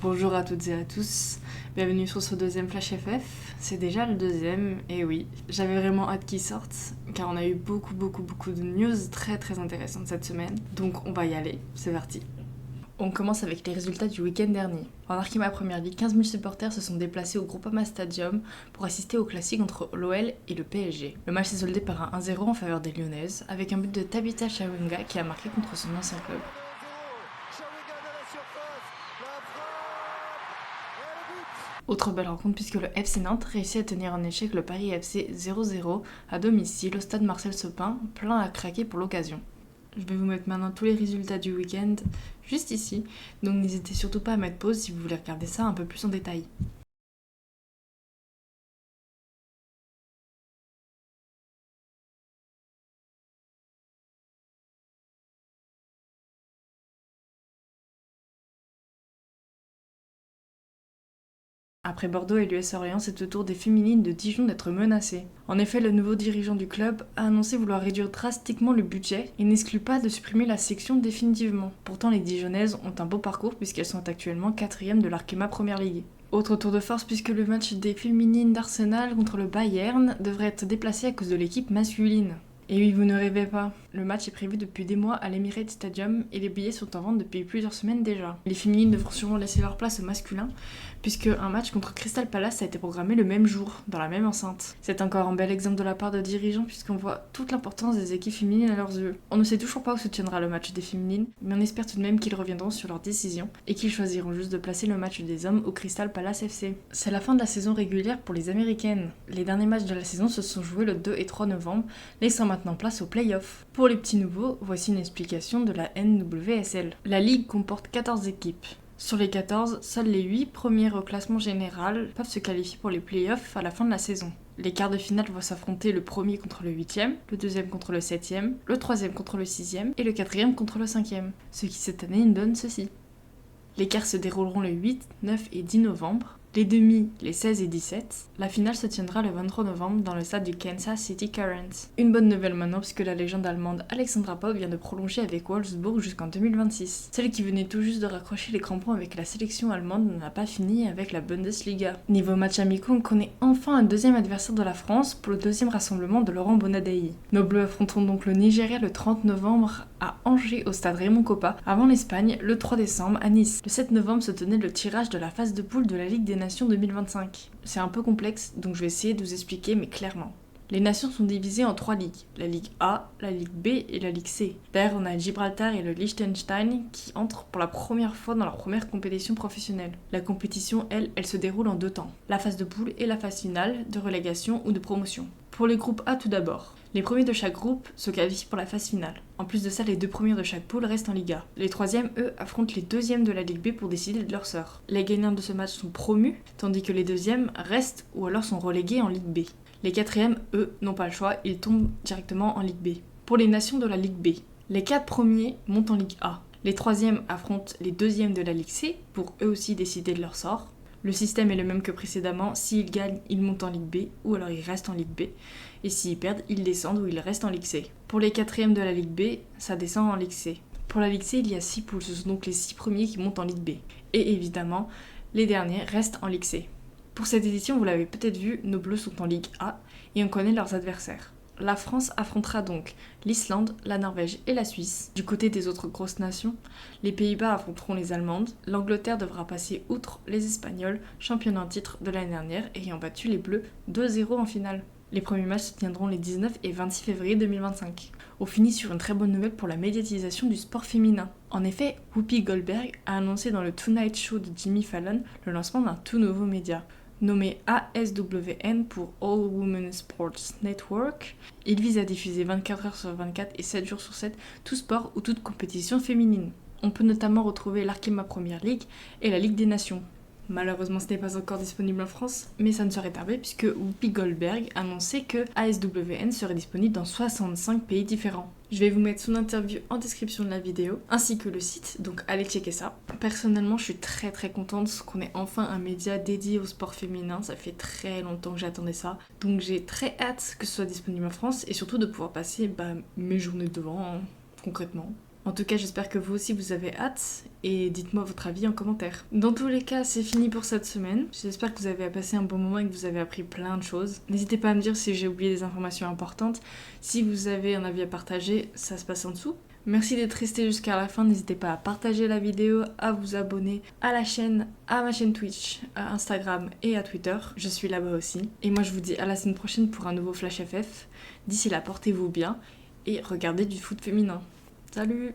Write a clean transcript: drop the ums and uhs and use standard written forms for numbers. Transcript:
Bonjour à toutes et à tous, bienvenue sur ce deuxième Flash FF, c'est déjà le deuxième, et oui, j'avais vraiment hâte qu'il sorte, car on a eu beaucoup de news très intéressantes cette semaine, donc on va y aller, c'est parti. On commence avec les résultats du week-end dernier. En Arkema Première Ligue, 15 000 supporters se sont déplacés au Groupama Stadium pour assister au classique entre l'OL et le PSG. Le match s'est soldé par un 1-0 en faveur des Lyonnaises, avec un but de Tabitha Chawinga qui a marqué contre son ancien club. Autre belle rencontre puisque le FC Nantes réussit à tenir en échec le Paris FC 0-0 à domicile au stade Marcel Sepin, plein à craquer pour l'occasion. Je vais vous mettre maintenant tous les résultats du week-end juste ici, donc n'hésitez surtout pas à mettre pause si vous voulez regarder ça un peu plus en détail. Après Bordeaux et l'US Orléans, c'est au tour des féminines de Dijon d'être menacées. En effet, le nouveau dirigeant du club a annoncé vouloir réduire drastiquement le budget et n'exclut pas de supprimer la section définitivement. Pourtant, les Dijonnaises ont un beau parcours puisqu'elles sont actuellement 4e de l'Arkema Première Ligue. Autre tour de force puisque le match des féminines d'Arsenal contre le Bayern devrait être déplacé à cause de l'équipe masculine. Et oui, vous ne rêvez pas. Le match est prévu depuis des mois à l'Emirates Stadium et les billets sont en vente depuis plusieurs semaines déjà. Les féminines devront sûrement laisser leur place aux masculins puisque un match contre Crystal Palace a été programmé le même jour, dans la même enceinte. C'est encore un bel exemple de la part de dirigeants puisqu'on voit toute l'importance des équipes féminines à leurs yeux. On ne sait toujours pas où se tiendra le match des féminines, mais on espère tout de même qu'ils reviendront sur leur décision et qu'ils choisiront juste de placer le match des hommes au Crystal Palace FC. C'est la fin de la saison régulière pour les américaines. Les derniers matchs de la saison se sont joués le 2 et 3 novembre, laissant maintenant place aux playoffs. Pour les petits nouveaux, voici une explication de la NWSL. La ligue comporte 14 équipes. Sur les 14, seules les 8 premières au classement général peuvent se qualifier pour les playoffs à la fin de la saison. Les quarts de finale vont s'affronter le premier contre le 8e, le deuxième contre le 7e, le troisième contre le 6e et le quatrième contre le 5e, ce qui cette année donne ceci. Les quarts se dérouleront le 8, 9 et 10 novembre, les demi les 16 et 17. La finale se tiendra le 23 novembre dans le stade du Kansas City Currents. Une bonne nouvelle maintenant puisque la légende allemande Alexandra Popp vient de prolonger avec Wolfsburg jusqu'en 2026. Celle qui venait tout juste de raccrocher les crampons avec la sélection allemande n'a pas fini avec la Bundesliga. Niveau match amicaux, on connaît enfin un deuxième adversaire de la France pour le deuxième rassemblement de Laurent Bonadei. Nos Bleus affronteront donc le Nigeria le 30 novembre à Angers au stade Raymond Kopa, avant l'Espagne le 3 décembre à Nice. Le 7 novembre se tenait le tirage de la phase de poule de la Ligue des Nations 2025. C'est un peu complexe, donc je vais essayer de vous expliquer, mais clairement. Les nations sont divisées en 3 ligues, la Ligue A, la Ligue B et la Ligue C. D'ailleurs, on a Gibraltar et le Liechtenstein qui entrent pour la première fois dans leur première compétition professionnelle. La compétition, elle se déroule en 2 temps, la phase de poule et la phase finale de relégation ou de promotion. Pour les groupes A tout d'abord. Les premiers de chaque groupe se qualifient pour la phase finale. En plus de ça, les 2 premiers de chaque poule restent en Ligue A. Les 3e, eux, affrontent les 2e de la Ligue B pour décider de leur sort. Les gagnants de ce match sont promus, tandis que les 2e restent ou alors sont relégués en Ligue B. Les 4e, eux, n'ont pas le choix, ils tombent directement en Ligue B. Pour les nations de la Ligue B, les 4 premiers montent en Ligue A. Les 3e affrontent les 2e de la Ligue C pour eux aussi décider de leur sort. Le système est le même que précédemment, s'ils gagnent, ils montent en Ligue B, ou alors ils restent en Ligue B, et s'ils perdent, ils descendent ou ils restent en Ligue C. Pour les 4e de la Ligue B, ça descend en Ligue C. Pour la Ligue C, il y a 6 poules, ce sont donc les 6 premiers qui montent en Ligue B. Et évidemment, les derniers restent en Ligue C. Pour cette édition, vous l'avez peut-être vu, nos Bleus sont en Ligue A, et on connaît leurs adversaires. La France affrontera donc l'Islande, la Norvège et la Suisse. Du côté des autres grosses nations, les Pays-Bas affronteront les Allemandes, l'Angleterre devra passer outre les Espagnols, championnes en titre de l'année dernière, ayant battu les Bleus 2-0 en finale. Les premiers matchs se tiendront les 19 et 26 février 2025. On finit sur une très bonne nouvelle pour la médiatisation du sport féminin. En effet, Whoopi Goldberg a annoncé dans le Tonight Show de Jimmy Fallon le lancement d'un tout nouveau média. Nommé ASWN pour All Women Sports Network, il vise à diffuser 24 heures sur 24 et 7 jours sur 7 tout sport ou toute compétition féminine. On peut notamment retrouver l'Arkema Première Ligue et la Ligue des Nations. Malheureusement, ce n'est pas encore disponible en France, mais ça ne serait tardé puisque Whoopi Goldberg annonçait que ASWN serait disponible dans 65 pays différents. Je vais vous mettre son interview en description de la vidéo, ainsi que le site, donc allez checker ça. Personnellement, je suis très contente qu'on ait enfin un média dédié au sport féminin, ça fait très longtemps que j'attendais ça. Donc j'ai très hâte que ce soit disponible en France et surtout de pouvoir passer mes journées devant, concrètement. En tout cas, j'espère que vous aussi vous avez hâte et dites-moi votre avis en commentaire. Dans tous les cas, c'est fini pour cette semaine. J'espère que vous avez passé un bon moment et que vous avez appris plein de choses. N'hésitez pas à me dire si j'ai oublié des informations importantes. Si vous avez un avis à partager, ça se passe en dessous. Merci d'être resté jusqu'à la fin. N'hésitez pas à partager la vidéo, à vous abonner à la chaîne, à ma chaîne Twitch, à Instagram et à Twitter. Je suis là-bas aussi. Et moi, je vous dis à la semaine prochaine pour un nouveau Flash FF. D'ici là, portez-vous bien et regardez du foot féminin. Salut!